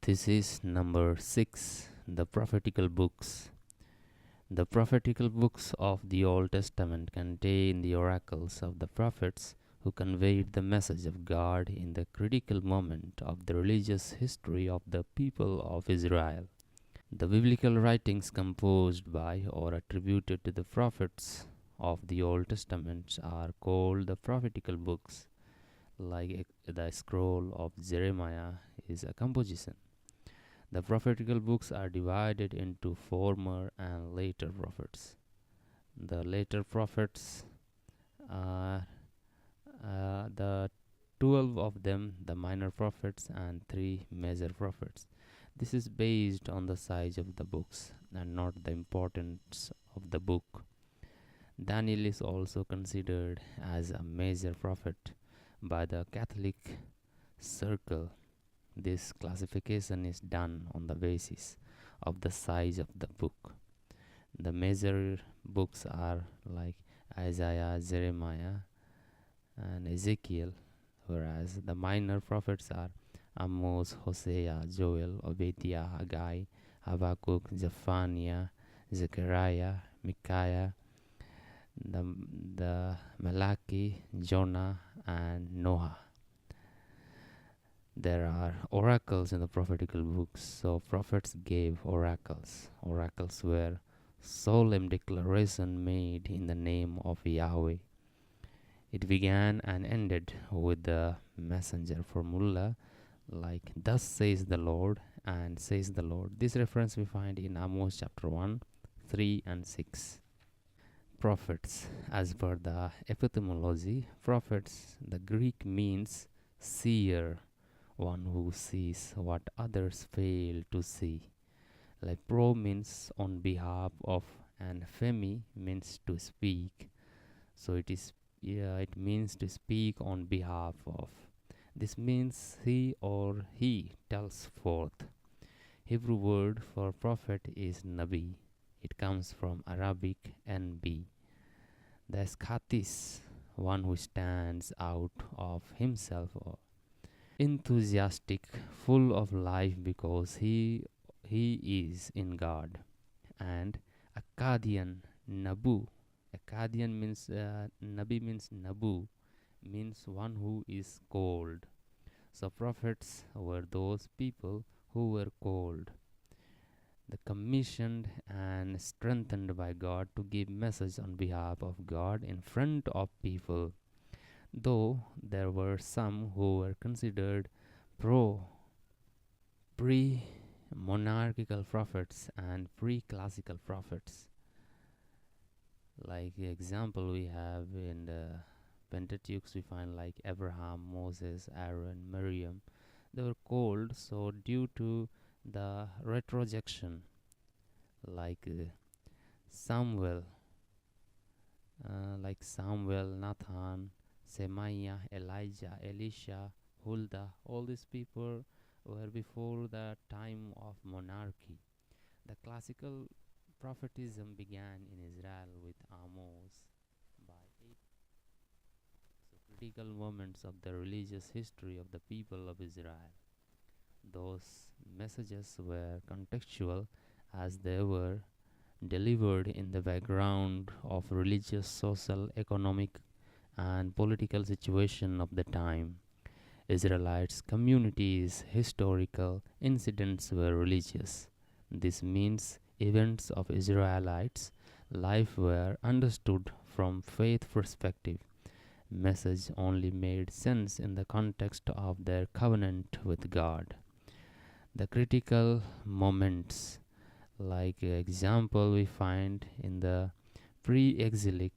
Thesis number 6. The Prophetical Books. The prophetical books of the Old Testament contain the oracles of the prophets who conveyed the message of God in the critical moment of the religious history of the people of Israel. The biblical writings composed by or attributed to the prophets of the Old Testament are called the prophetical books, like the scroll of Jeremiah is a composition. The prophetical books are divided into former and later prophets. The later prophets are the 12 of them, the minor prophets, and 3 major prophets. This is based on the size of the books and not the importance of the book. Daniel is also considered as a major prophet by the Catholic circle. This classification is done on the basis of the size of the book. The major books are like Isaiah, Jeremiah, and Ezekiel, whereas the minor prophets are Amos, Hosea, Joel, Obadiah, Haggai, Habakkuk, Zephaniah, Zechariah, Micaiah, the Malachi, Jonah, and Noah. There are oracles in the prophetical books, so prophets gave oracles. Oracles were solemn declaration made in the name of Yahweh. It began and ended with the messenger formula like thus says the Lord and says the Lord. This reference we find in Amos chapter 1, 3 and 6. Prophets, as per the etymology, prophets, the Greek means seer, one who sees what others fail to see. Like pro means on behalf of, and femi means to speak. So it means to speak on behalf of. This means he or he tells forth. Hebrew word for prophet is nabi. It comes from Arabic nb. The schatis, one who stands out of himself or enthusiastic, full of life because he is in God. And Akkadian, Nabu. Akkadian means Nabi means Nabu, means one who is called. So prophets were those people who were called, the commissioned and strengthened by God to give message on behalf of God in front of people. Though there were some who were considered pre-monarchical prophets and pre-classical prophets. Like the example we have in the Pentateuch, we find like Abraham, Moses, Aaron, Miriam. They were called so due to the retrojection, like Samuel, Nathan, Semaiah, Elijah, Elisha, Huldah. All these people were before the time of monarchy. The classical prophetism began in Israel with Amos by 8. So critical moments of the religious history of the people of Israel. Those messages were contextual as they were delivered in the background of religious, social, economic, and political situation of the time. Israelites' communities' historical incidents were religious. This means events of Israelites' life were understood from faith perspective. Message only made sense in the context of their covenant with God. The critical moments, like example we find in the pre-exilic.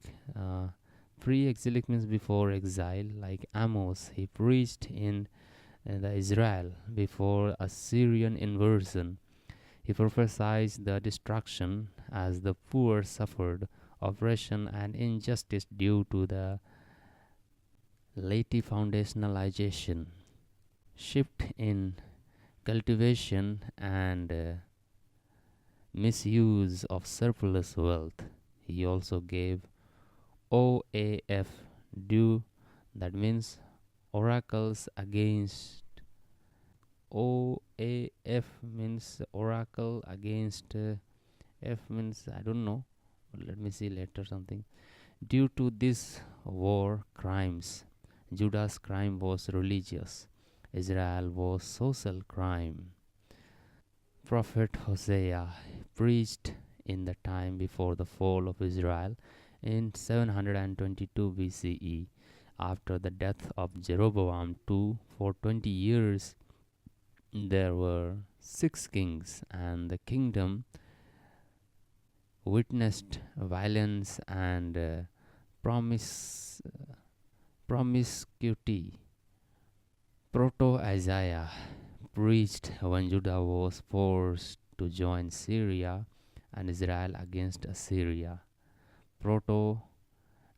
Pre-exilic means before exile, like Amos. He preached in the Israel before Assyrian invasion. He prophesied the destruction as the poor suffered oppression and injustice due to the latifoundationalization, shift in cultivation, and misuse of surplus wealth. He also gave OAF due, that means oracles against OAF means oracle against F means I don't know. Let me see later something. Due to this war crimes, Judah's crime was religious. Israel was social crime. Prophet Hosea preached in the time before the fall of Israel in 722 BCE. After the death of Jeroboam II, for 20 years there were 6 kings, and the kingdom witnessed violence and promiscuity. Proto Isaiah preached when Judah was forced to join Syria and Israel against Assyria. Proto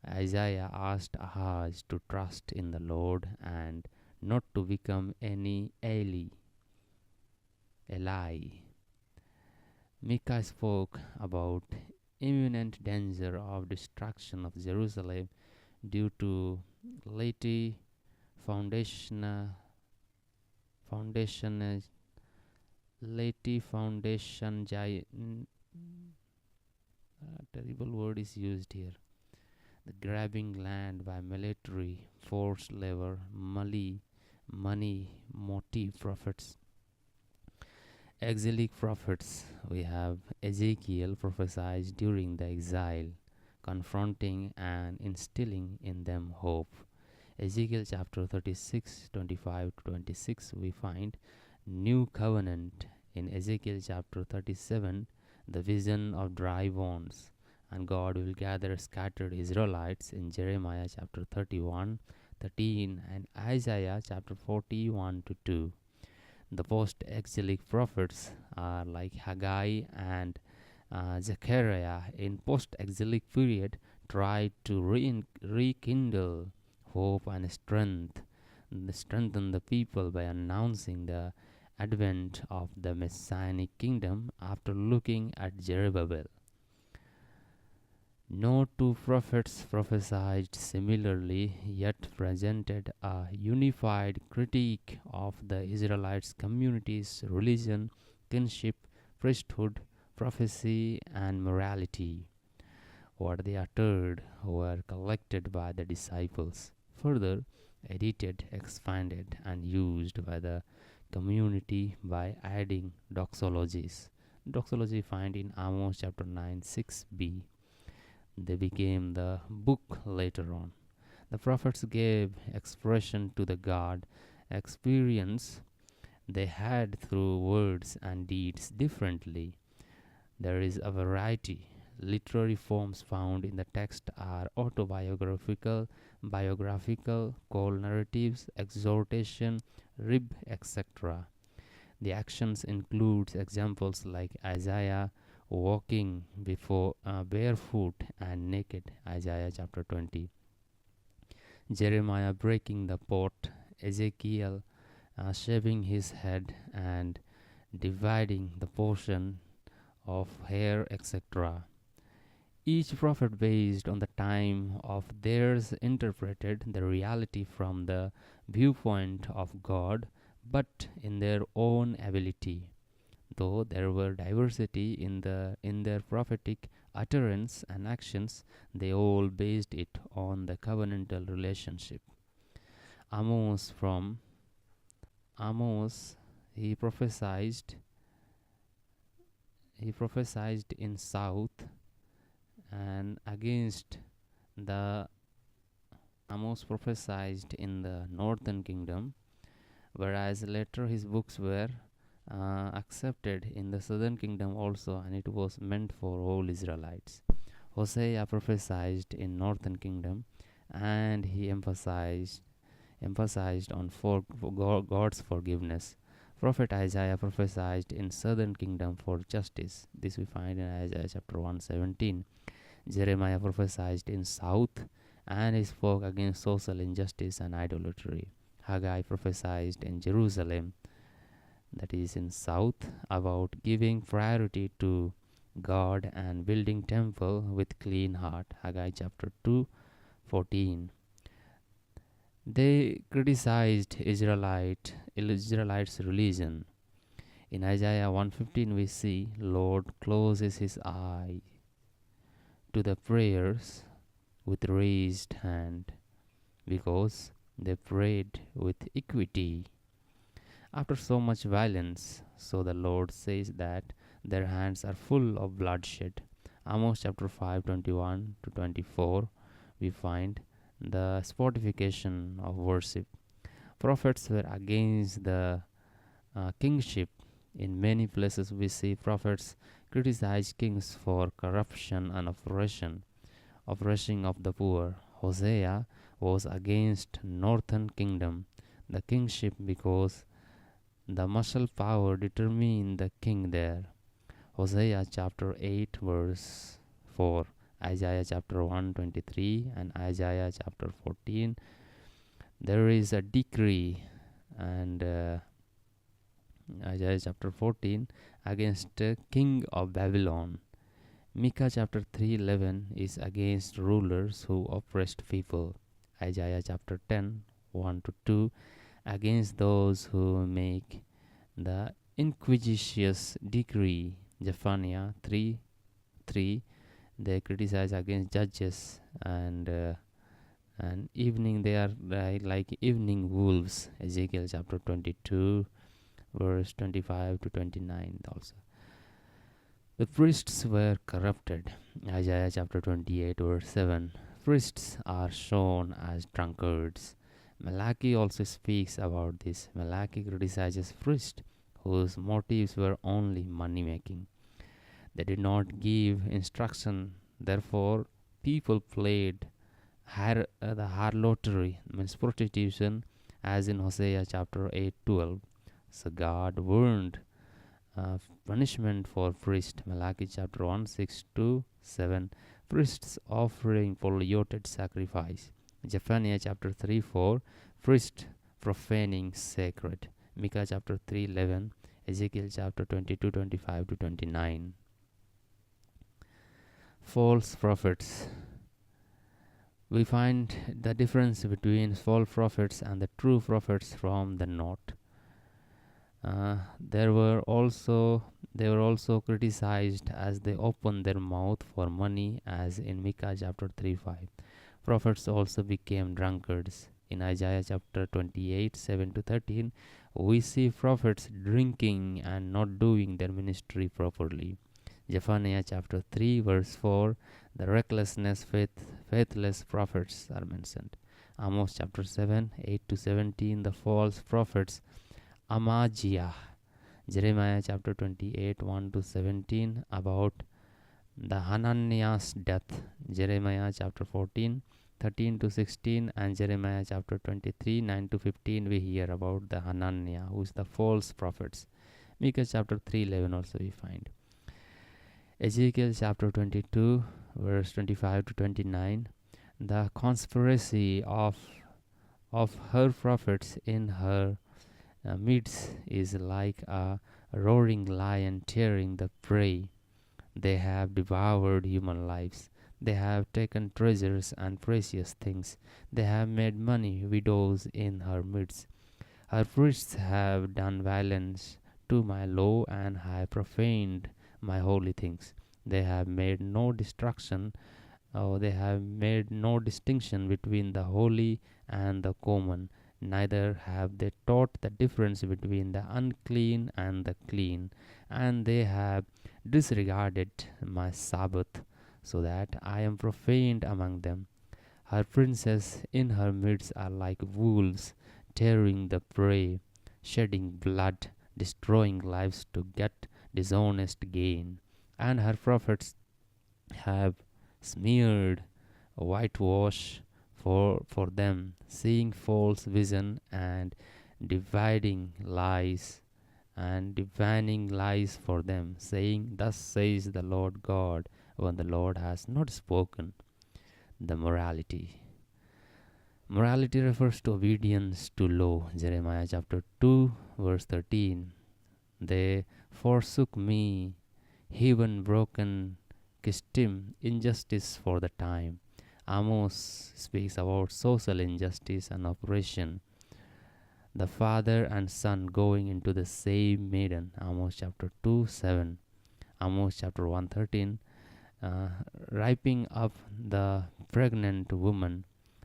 Isaiah asked Ahaz to trust in the Lord and not to become any Eli. Micah spoke about imminent danger of destruction of Jerusalem due to laity foundation laity foundation terrible word is used here. The grabbing land by military, forced labor, money, motive prophets. Exilic prophets, we have Ezekiel prophesied during the exile, confronting and instilling in them hope. Ezekiel chapter 36, 25 to 26, we find new covenant. In Ezekiel chapter 37, the vision of dry bones, and God will gather scattered Israelites in Jeremiah chapter 31, 13, and Isaiah chapter 41 to 2. The post-exilic prophets are like Haggai and Zechariah in post-exilic period tried to rekindle hope and strengthen the people by announcing the advent of the Messianic kingdom after looking at Zerubbabel. No two prophets prophesied similarly, yet presented a unified critique of the Israelites' community's religion, kinship, priesthood, prophecy, and morality. What they uttered were collected by the disciples, further edited, expanded, and used by the community by adding doxologies. Doxology found in Amos chapter 9, 6b. They became the book later on. The prophets gave expression to the God experience they had through words and deeds differently. There is a variety. Literary forms found in the text are autobiographical, biographical, call narratives, exhortation, rib, etc. The actions includes examples like Isaiah walking before barefoot and naked, Isaiah chapter 20. Jeremiah breaking the pot, Ezekiel shaving his head and dividing the portion of hair, etc. Each prophet, based on the time of theirs, interpreted the reality from the viewpoint of God, but in their own ability. Though there were diversity in their prophetic utterance and actions, they all based it on the covenantal relationship. Amos he prophesied in south and against the Amos prophesied in the northern kingdom, whereas later his books were accepted in the southern kingdom also, and it was meant for all Israelites. Hosea prophesied in northern kingdom, and he emphasized on God's forgiveness. Prophet Isaiah prophesied in southern kingdom for justice. This we find in Isaiah chapter 117. Jeremiah prophesied in south, and he spoke against social injustice and idolatry. Haggai prophesied in Jerusalem, that is in south, about giving priority to God and building temple with clean heart. Haggai chapter 2, 14. They criticized Israelites' religion. In Isaiah 115 we see Lord closes his eye to the prayers with raised hand because they prayed with equity after so much violence. So the Lord says that their hands are full of bloodshed. Amos chapter 5:21 to 24 we find the sportification of worship. Prophets were against the kingship. In many places we see prophets criticize kings for corruption and oppression of the poor. Hosea was against northern kingdom, the kingship, because the muscle power determined the king there. Hosea chapter 8 verse 4, Isaiah chapter 123 and Isaiah chapter 14. There is a decree and Isaiah chapter 14 against king of Babylon. Micah chapter 3:11 is against rulers who oppressed people. Isaiah chapter 10 1 to 2 against those who make the inquisitorious decree. Zephaniah 3:3 they criticize against judges and evening they are like evening wolves. Ezekiel chapter 22 verse 25 to 29 also. The priests were corrupted. Isaiah chapter 28 verse 7. Priests are shown as drunkards. Malachi also speaks about this. Malachi criticizes priests whose motives were only money making. They did not give instruction. Therefore, people played the harlotry, means prostitution, as in Hosea chapter 8:12. So God warned punishment for priest. Malachi chapter 1 6 to 7. Priests offering polluted sacrifice. Zephaniah chapter 3 4. Priest profaning sacred. Micah chapter 3:11. Ezekiel chapter 22:25 to 29. False prophets. We find the difference between false prophets and the true prophets from the north. They were also criticized as they opened their mouth for money, as in Micah chapter 3:5. Prophets also became drunkards. In Isaiah chapter 28 7 to 13, we see prophets drinking and not doing their ministry properly. Zephaniah chapter 3 verse 4, the faithless prophets are mentioned. Amos chapter 7 8 to 17, the false prophets. Amaziah. Jeremiah chapter 28 1 to 17, about the Hananiah's death. Jeremiah chapter 14 13 to 16, and Jeremiah chapter 23 9 to 15 we hear about the Hananiah, who is the false prophets. Micah chapter 3:11 also we find. Ezekiel chapter 22 verse 25 to 29, the conspiracy of her prophets in her midst is like a roaring lion tearing the prey. They have devoured human lives. They have taken treasures and precious things. They have made many widows in her midst. Her priests have done violence to my law and have profaned my holy things. They have made no they have made no distinction between the holy and the common. Neither have they taught the difference between the unclean and the clean, and they have disregarded my Sabbath, so that I am profaned among them. Her princes in her midst are like wolves, tearing the prey, shedding blood, destroying lives to get dishonest gain. And her prophets have smeared whitewash for them, seeing false vision and dividing lies divining lies for them, saying, Thus says the Lord God, when the Lord has not spoken. The morality. Morality refers to obedience to law. Jeremiah chapter 2 verse 13. They forsook me, heaven broken, kissed him, injustice for the time. Amos speaks about social injustice and oppression. The father and son going into the same maiden. Amos chapter 2 7. Amos chapter 1:13. Uh, Ripening up the pregnant woman.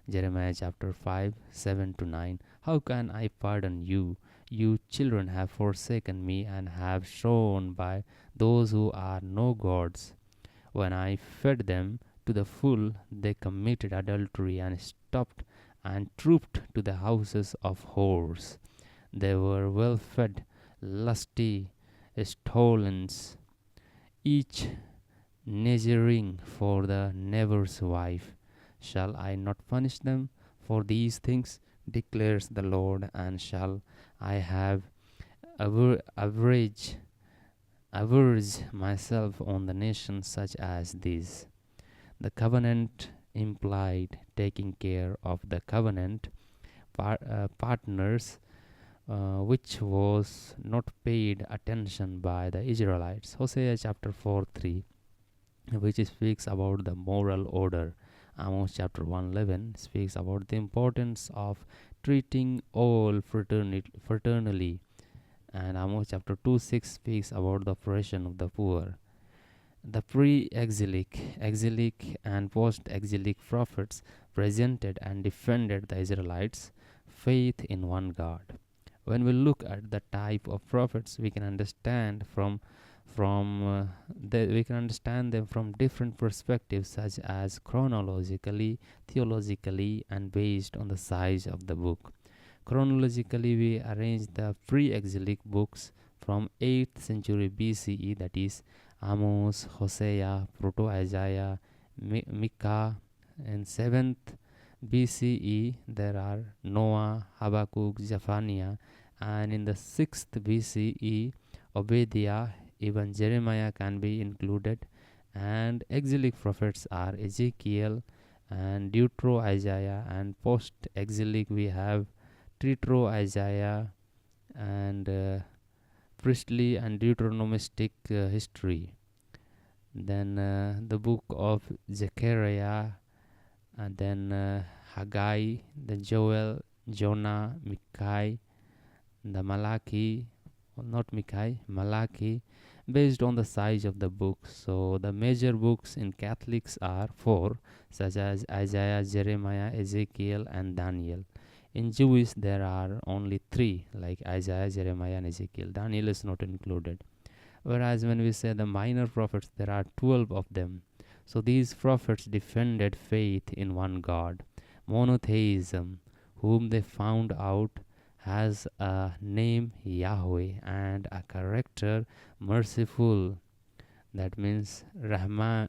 Jeremiah chapter 5 7 to 9. How can I pardon you? You children have forsaken me and have shown by those who are no gods. When I fed them to the full, they committed adultery and stopped and trooped to the houses of whores. They were well fed, lusty stolons, each nazuring for the neighbor's wife. Shall I not punish them for these things, declares the Lord, and shall I have average myself on the nations such as these? The covenant implied taking care of the covenant partners, which was not paid attention by the Israelites. Hosea chapter 4 3, which speaks about the moral order. Amos chapter 1:11 speaks about the importance of treating all fraternally, and Amos chapter 2:6 speaks about the oppression of the poor. The pre-exilic, exilic, and post-exilic prophets presented and defended the Israelites' faith in one God. When we look at the type of prophets, we can understand we can understand them from different perspectives, such as chronologically, theologically, and based on the size of the book. Chronologically, we arrange the pre-exilic books from 8th century BCE, that is Amos, Hosea, Proto-Isaiah, Micah. In 7th BCE, there are Noah, Habakkuk, Zephaniah, and in the 6th BCE, Obadiah, even Jeremiah can be included, and exilic prophets are Ezekiel and Deutero-Isaiah, and post-exilic we have Tritro-Isaiah and priestly and Deuteronomistic history. Then the book of Zechariah, and then Haggai, the Joel, Jonah, Malachi, Malachi, based on the size of the book. So the major books in Catholics are 4, such as Isaiah, Jeremiah, Ezekiel, and Daniel. In Jewish, there are only 3, like Isaiah, Jeremiah, and Ezekiel. Daniel is not included. Whereas when we say the minor prophets, there are 12 of them. So these prophets defended faith in one God, monotheism, whom they found out has a name Yahweh and a character merciful, that means Rahamim,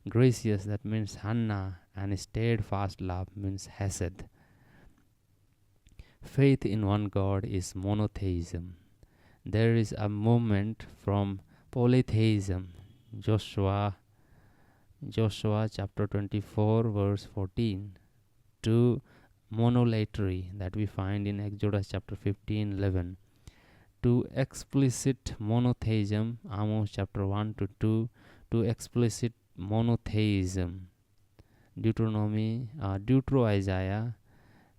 gracious, that means Hannah, and steadfast love means Hesed. Faith in one God is monotheism. There is a movement from polytheism. Joshua chapter 24 verse 14, to monolatry, that we find in Exodus chapter 15:11, to explicit monotheism, Amos chapter 1 to 2, to explicit monotheism, Deutero-Isaiah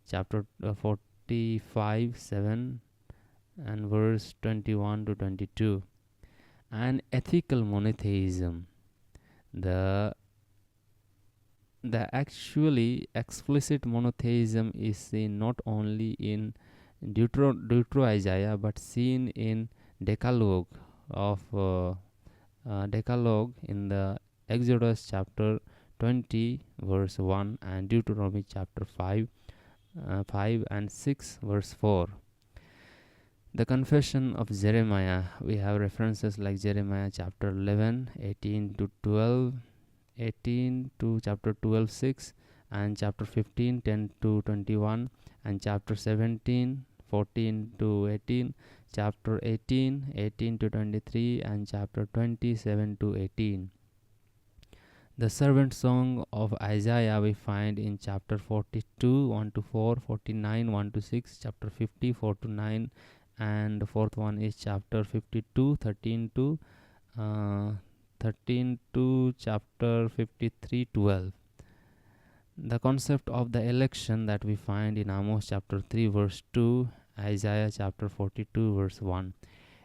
chapter 45 7 and verse 21 to 22, and ethical monotheism. The actually explicit monotheism is seen not only in Deutero-Isaiah, but seen in Decalogue in the Exodus chapter 20 verse 1 and Deuteronomy chapter 5 and 6 verse 4. The confession of Jeremiah, we have references like Jeremiah chapter 11 18 to 12, 18 to chapter 12 6, and chapter 15 10 to 21, and chapter 17 14 to 18, chapter 18 18 to 23, and chapter 27 to 18. The servant song of Isaiah we find in chapter 42 1 to 4, 49 1 to 6, chapter 50 4 to 9, and the fourth one is chapter 52 13 to 13 to chapter 53:12. The concept of the election that we find in Amos chapter 3 verse 2, Isaiah chapter 42 verse 1.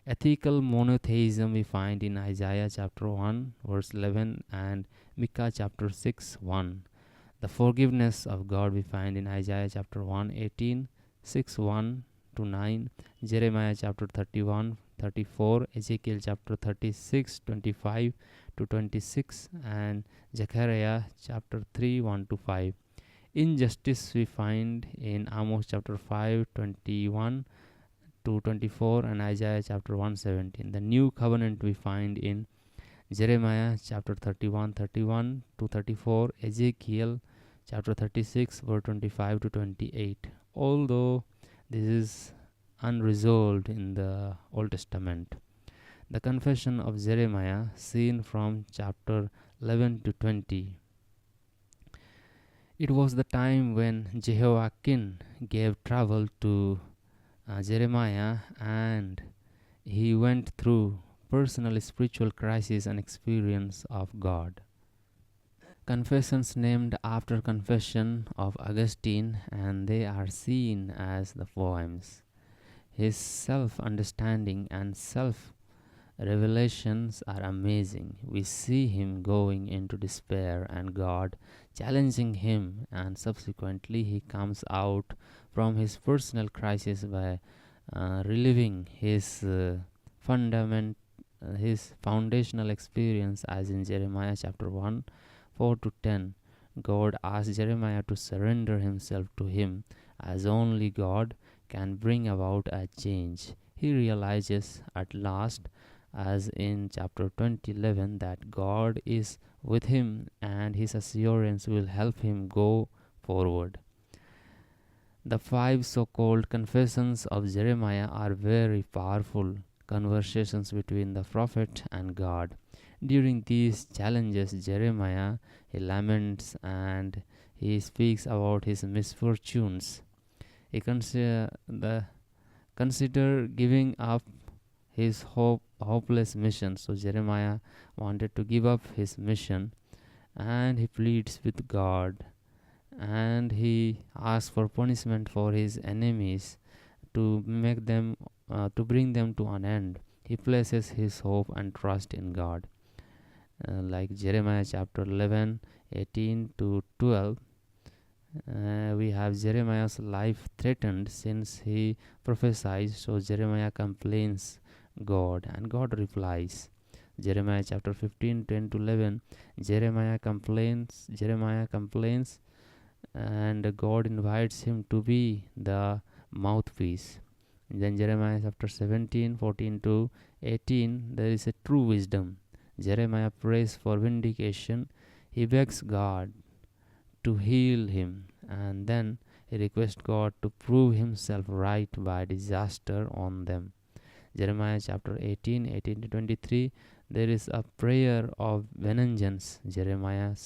Ethical monotheism we find in Isaiah chapter 1 verse 11 and Micah chapter 6 1. The forgiveness of God we find in Isaiah chapter 1:18, 6:1 to 9, Jeremiah chapter 31:34, Ezekiel chapter 36:25 to 26, and Zechariah chapter 3:1 to 5. Injustice we find in Amos chapter 5:21 to 24 and Isaiah chapter 1:17. The new covenant we find in Jeremiah chapter 31:31 to 34, Ezekiel chapter 36 verse 25 to 28. Although this is unresolved in the Old Testament, the confession of Jeremiah seen from chapter 11 to 20. It was the time when Jehoiakim gave trouble to Jeremiah, and he went through personal spiritual crisis and experience of God. Confessions named after confession of Augustine, and they are seen as the poems. His self-understanding and self-revelations are amazing. We see him going into despair and God challenging him, and subsequently he comes out from his personal crisis by reliving his his foundational experience, as in Jeremiah chapter 1 4 to 10. God asked Jeremiah to surrender himself to him, as only God can bring about a change. He realizes at last, as in chapter 20:11, that God is with him and his assurance will help him go forward. The 5 so-called confessions of Jeremiah are very powerful conversations between the prophet and God. During these challenges, Jeremiah he laments and he speaks about his misfortunes. He consider giving up his hopeless mission. So Jeremiah wanted to give up his mission, and he pleads with God, and he asks for punishment for his enemies to make them to bring them to an end. He places his hope and trust in God. Like Jeremiah chapter 11:18 to 12, we have Jeremiah's life threatened since he prophesies. So Jeremiah complains God, and God replies. Jeremiah chapter 15:10 to 11, Jeremiah complains, and God invites him to be the mouthpiece. Then Jeremiah chapter 17:14 to 18, there is a true wisdom. Jeremiah prays for vindication. He begs God to heal him, and then he requests God to prove himself right by disaster on them. Jeremiah chapter 18:18 to 23, there is a prayer of vengeance. Jeremiah's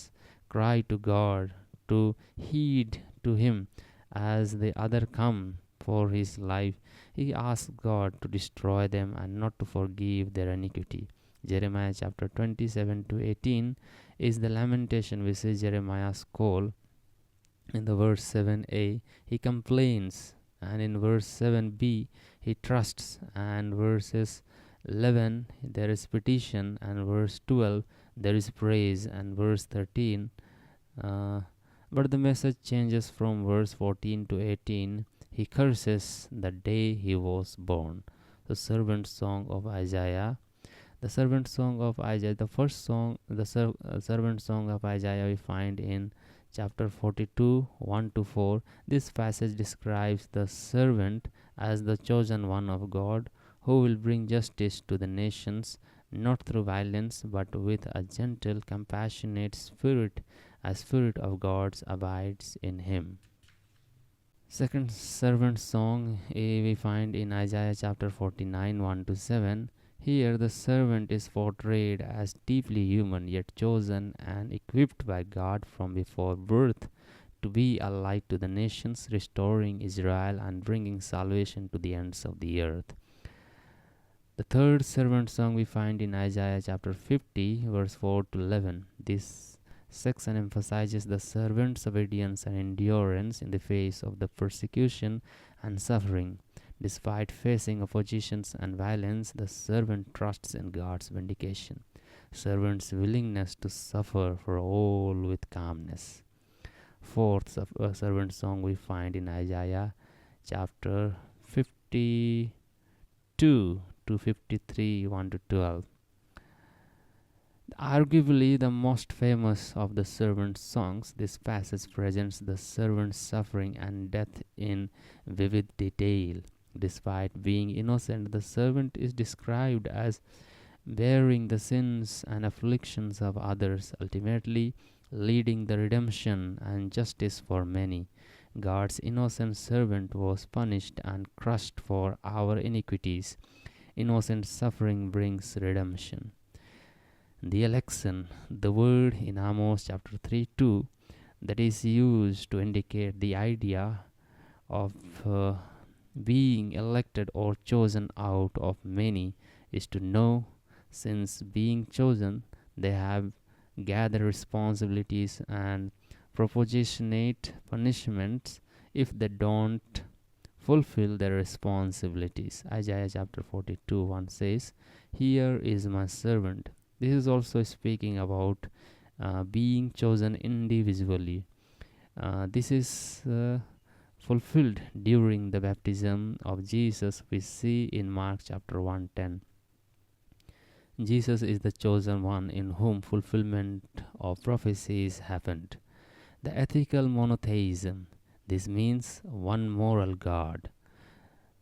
cry to God to heed to him as the other come for his life. He asks God to destroy them and not to forgive their iniquity. Jeremiah chapter 27 to 18 is the lamentation. We see Jeremiah's call. In the verse 7a, he complains, and in verse 7b, he trusts, and verses 11, there is petition, and verse 12, there is praise, and verse 13, but the message changes from verse 14 to 18. He curses the day he was born. The servant song of Isaiah. The servant song of Isaiah, the first song, the servant song of Isaiah we find in chapter 42, 1 to 4. This passage describes the servant as the chosen one of God, who will bring justice to the nations, not through violence, but with a gentle, compassionate spirit. A spirit of God's abides in him. Second servant song we find in Isaiah chapter 49, 1 to 7. Here the servant is portrayed as deeply human, yet chosen and equipped by God from before birth to be a light to the nations, restoring Israel and bringing salvation to the ends of the earth. The third servant song we find in Isaiah chapter 50, verse 4 to 11. This section emphasizes the servant's obedience and endurance in the face of the persecution and suffering. Despite facing oppositions and violence, the servant trusts in God's vindication. Servant's willingness to suffer for all with calmness. Fourth servant song we find in Isaiah chapter 52 to 53, 1 to 12. Arguably the most famous of the servant songs, this passage presents the servant's suffering and death in vivid detail. Despite being innocent, the servant is described as bearing the sins and afflictions of others, ultimately leading the redemption and justice for many. God's innocent servant was punished and crushed for our iniquities. Innocent suffering brings redemption. The election, the word in Amos chapter 3 2, that is used to indicate the idea of being elected or chosen out of many, is to know, since being chosen, they have gathered responsibilities and proportionate punishments if they don't fulfill their responsibilities. Isaiah chapter 42 1 says, "Here is my servant." This is also speaking about being chosen individually. This is fulfilled during the baptism of Jesus, we see in Mark chapter 1:10. Jesus is the chosen one in whom fulfillment of prophecies happened. The ethical monotheism. This means one moral God.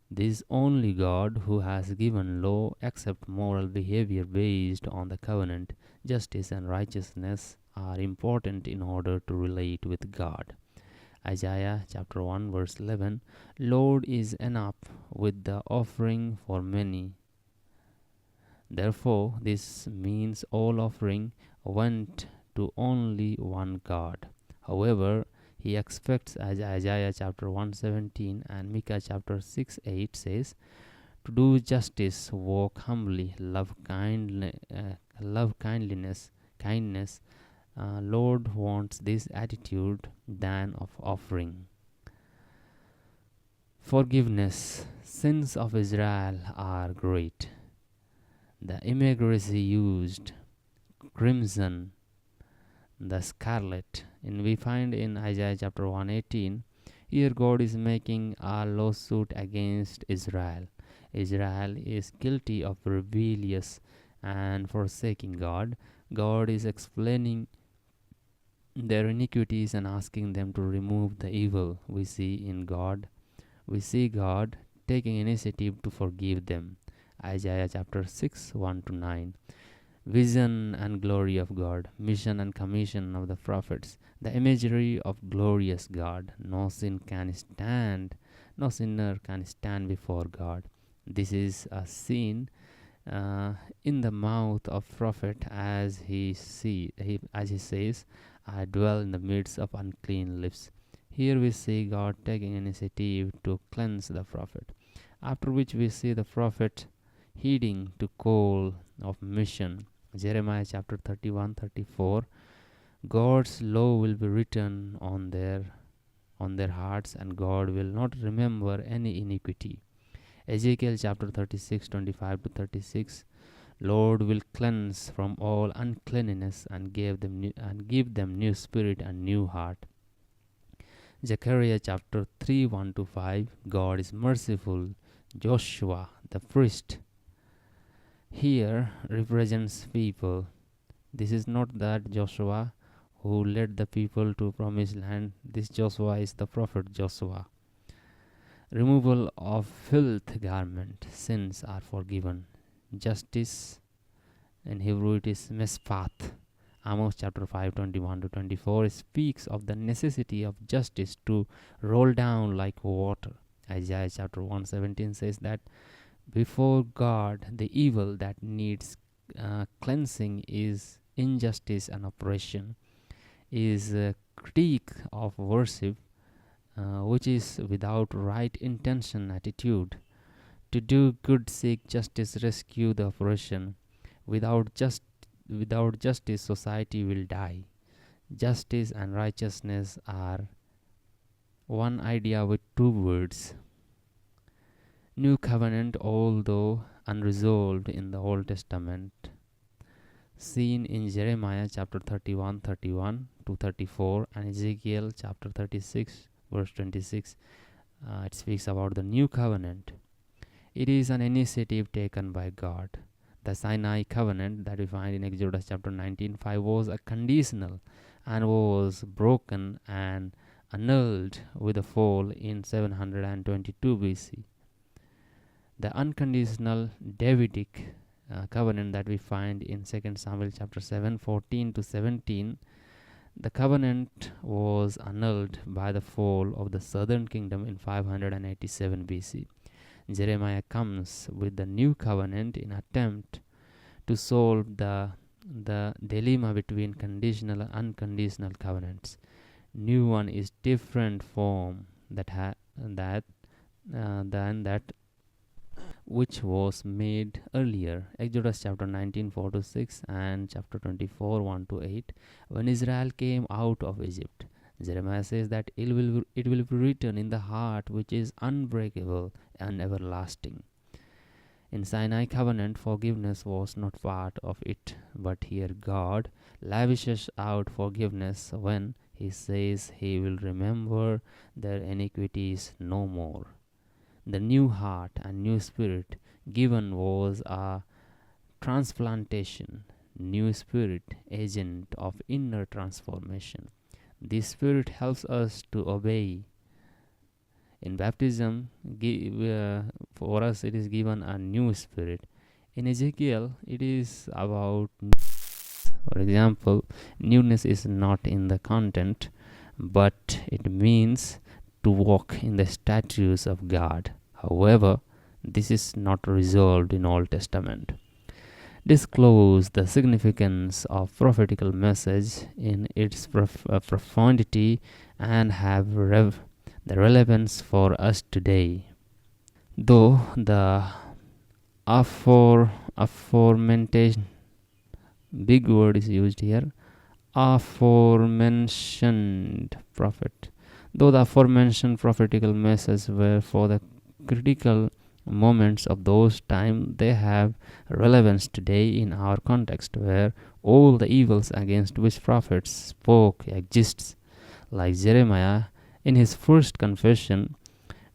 This only God who has given law except moral behavior based on the covenant, justice and righteousness are important in order to relate with God. Isaiah chapter 1 verse 11, Lord is enough with the offering for many. Therefore, this means all offering went to only one God. However, he expects, as Isaiah chapter 1:17 and Micah chapter 6:8 says, to do justice, walk humbly, love kindness. Lord wants this attitude than of offering. Forgiveness. Sins of Israel are great. The imagery used, crimson, the scarlet, and we find in Isaiah chapter 1:18, here God is making a lawsuit against Israel. Israel is guilty of rebellious and forsaking God. God is explaining their iniquities and asking them to remove the evil. We see God taking initiative to forgive them. Isaiah chapter 6, 1 to 9. Vision and glory of God, mission and commission of the prophets, the imagery of glorious God. No sinner can stand before God. This is a scene in the mouth of prophet as he says, I dwell in the midst of unclean lips. Here we see God taking initiative to cleanse the prophet, after which we see the prophet heeding to call of mission. Jeremiah chapter 31-34, God's law will be written on their hearts, and God will not remember any iniquity. Ezekiel chapter 36:25-36, Lord will cleanse from all uncleanness and give them new spirit and new heart. Zechariah chapter 3:1-5, God is merciful. Joshua the priest here represents people. This is not that Joshua who led the people to promised land. This Joshua is the prophet Joshua. Removal of filth garment. Sins are forgiven. Justice, in Hebrew it is mesphat. Amos chapter 5:21-24 speaks of the necessity of justice to roll down like water. Isaiah chapter 1:17 says that before God, the evil that needs cleansing is injustice and oppression, is a critique of worship, which is without right intention attitude To do good, seek justice, rescue the oppression. Without without justice, society will die. Justice and righteousness are one idea with two words. New covenant, although unresolved in the Old Testament, seen in Jeremiah chapter 31 to 34 and Ezekiel chapter 36 verse 26. It speaks about the new covenant. It is an initiative taken by God. The Sinai covenant that we find in Exodus chapter 19:5 was a conditional and was broken and annulled with the fall in 722 BC. The unconditional Davidic covenant that we find in 2 Samuel chapter 7:14 to 17, the covenant was annulled by the fall of the southern kingdom in 587 BC. Jeremiah comes with the new covenant in attempt to solve the dilemma between conditional and unconditional covenants. New one is different form than that which was made earlier. Exodus chapter 19:4 to 6 and chapter 24 1 to 8. When Israel came out of Egypt, Jeremiah says that it will be written in the heart which is unbreakable and everlasting. In Sinai covenant, forgiveness was not part of it, but here God lavishes out forgiveness when he says he will remember their iniquities no more. The new heart and new spirit given was a transplantation, new spirit, agent of inner transformation. This spirit helps us to obey. In baptism, for us it is given a new spirit. In Ezekiel, it is about, for example, newness is not in the content, but it means to walk in the statutes of God. However, this is not resolved in Old Testament. Disclose the significance of prophetical message in its profundity and have the relevance for us today. Though the aforementioned big word is used here, aforementioned prophet. Though the aforementioned prophetical messages were for the critical moments of those times, they have relevance today in our context, where all the evils against which prophets spoke exists. Like Jeremiah, in his first confession,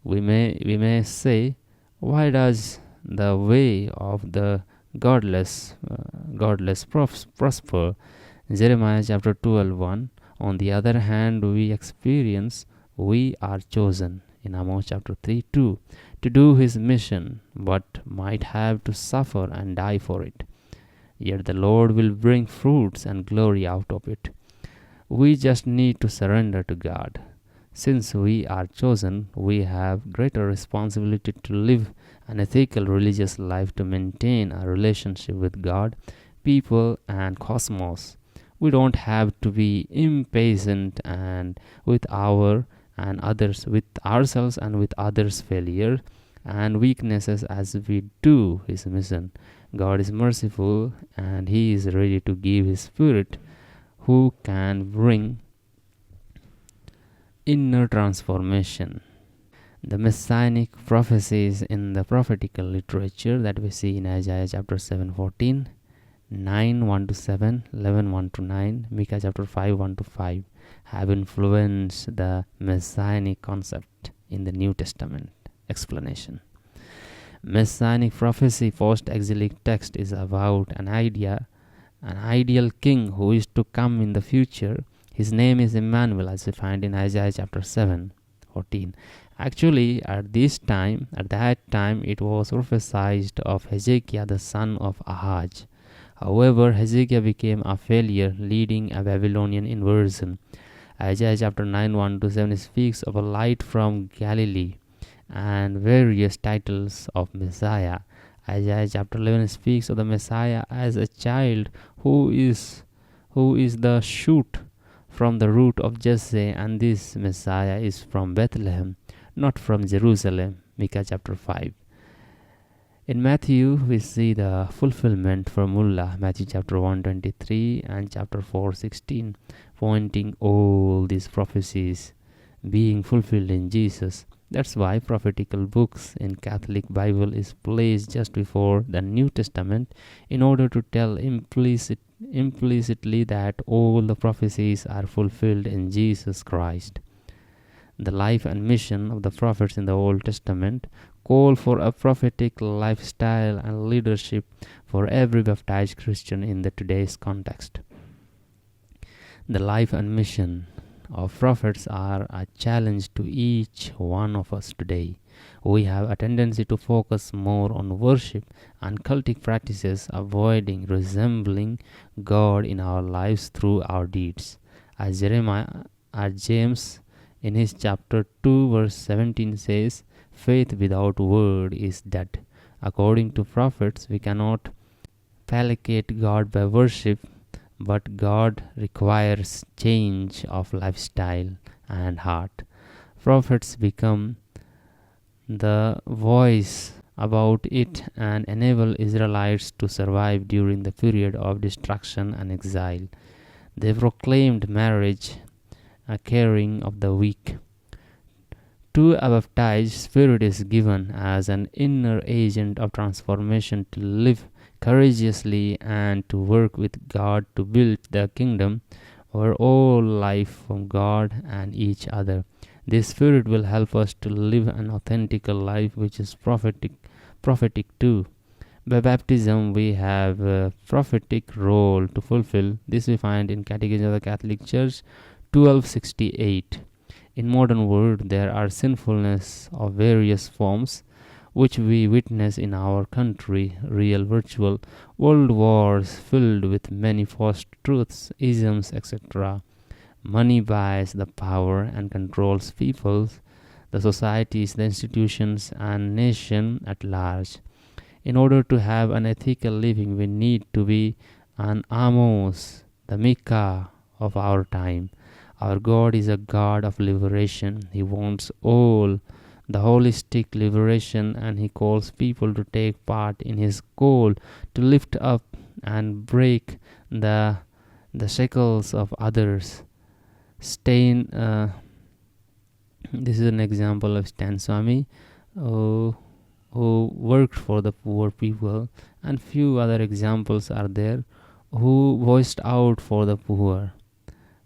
we may say, why does the way of the godless prosper? Jeremiah chapter 12:1. On the other hand, we experience we are chosen in Amos chapter 3:2 to do his mission, but might have to suffer and die for it. Yet the Lord will bring fruits and glory out of it. We just need to surrender to God. Since we are chosen, we have greater responsibility to live an ethical religious life to maintain a relationship with God, people, and cosmos. We don't have to be impatient and with ourselves and with others' failure and weaknesses as we do his mission. God is merciful and he is ready to give his spirit who can bring inner transformation. The messianic prophecies in the prophetical literature that we see in Isaiah chapter 7:14, 9:1 to 7, 11:1 to 9, Micah chapter 5:1 to 5 have influenced the messianic concept in the New Testament. Explanation. Messianic prophecy post-exilic text is about an ideal king who is to come in the future. His name is Emmanuel, as we find in Isaiah chapter 7:14. Actually, at that time, it was prophesied of Hezekiah, the son of Ahaz. However, Hezekiah became a failure, leading a Babylonian invasion. Isaiah chapter 9:1 to 7 speaks of a light from Galilee and various titles of Messiah. Isaiah chapter 11 speaks of the Messiah as a child who is the shoot from the root of Jesse, and this Messiah is from Bethlehem, not from Jerusalem. Micah chapter 5. In Matthew, we see the fulfillment formula, Matthew chapter 123 and chapter 4:16, pointing all these prophecies being fulfilled in Jesus. That's why prophetical books in Catholic Bible is placed just before the New Testament in order to tell implicitly that all the prophecies are fulfilled in Jesus Christ. The life and mission of the prophets in the Old Testament call for a prophetic lifestyle and leadership for every baptized Christian in the today's context. The life and mission of prophets are a challenge to each one of us today. We have a tendency to focus more on worship and cultic practices, avoiding resembling God in our lives through our deeds. As James in his chapter 2 verse 17 says, faith without word is dead. According to prophets, we cannot placate God by worship, but God requires change of lifestyle and heart. Prophets become the voice about it and enable Israelites to survive during the period of destruction and exile. They proclaimed marriage, a caring of the weak. To a baptized, Spirit is given as an inner agent of transformation to live courageously and to work with God to build the kingdom over all life from God and each other. This Spirit will help us to live an authentic life which is prophetic too. By baptism, we have a prophetic role to fulfill. This we find in Catechism of the Catholic Church 1268. In modern world, there are sinfulness of various forms, which we witness in our country, real, virtual, world wars filled with many false truths, isms, etc. Money buys the power and controls people, the societies, the institutions, and nation at large. In order to have an ethical living, we need to be an Amos, the Micah of our time. Our God is a God of liberation. He wants all the holistic liberation, and he calls people to take part in his call to lift up and break the shackles of others. This is an example of Stan Swami, who worked for the poor people, and few other examples are there who voiced out for the poor.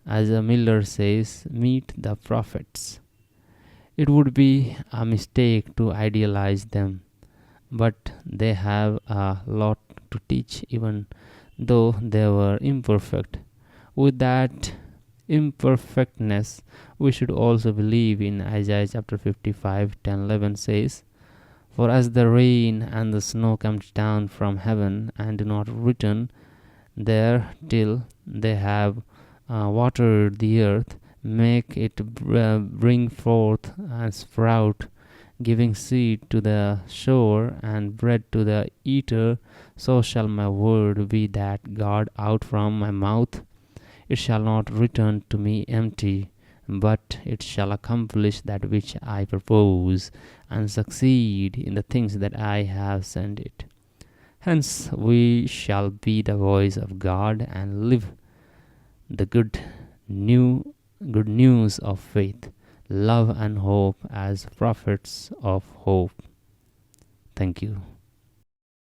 As Miller says, meet the prophets. It would be a mistake to idealize them, but they have a lot to teach, even though they were imperfect. With that imperfectness, we should also believe in Isaiah chapter 55, 10, 11 says, for as the rain and the snow comes down from heaven and do not return there till they have watered the earth, make it bring forth and sprout, giving seed to the sower and bread to the eater, so shall my word be that goeth out from my mouth. It shall not return to me empty, but it shall accomplish that which I purpose, and succeed in the things that I have sent it. Hence we shall be the voice of God and live the good news of faith, love and hope as prophets of hope. Thank you.